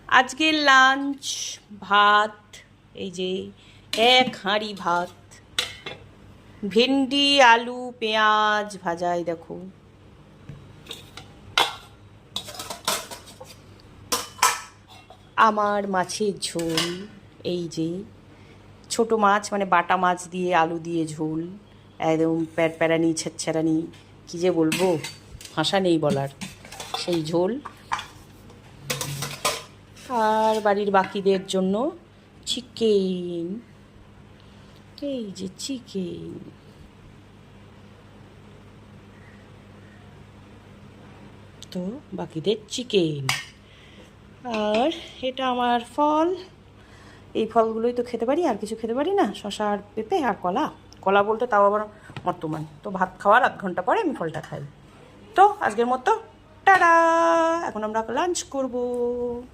আজকের লাঞ্চ ভাত, এই যে এক হাঁড়ি ভাত, ভেন্ডি আলু পেঁয়াজ ভাজাই দেখো, আমার মাছের ঝোল, এই যে ছোট মাছ মানে বাটা মাছ দিয়ে আলু দিয়ে ঝোল, একদম প্যারপ্যারানি ছেচ্ছারানি, কী যে বলবো, ভাষা নেই বলার, সেই ঝোল। আর বাড়ির বাকিদের জন্য চিকেন, এই যে চিকেন, তো বাকিদের চিকেন। আর এটা আমার ফল, এই ফলগুলোই তো খেতে পারি, আর কিছু খেতে পারি না। শশা আর পেঁপে আর কলা, কলা বলতে তাও আবার বর্তমান, তো ভাত খাওয়ার আধ ঘন্টা পরে আমি ফলটা খাই। তো আজকের মতো টাটা, এখন আমরা লাঞ্চ করবো।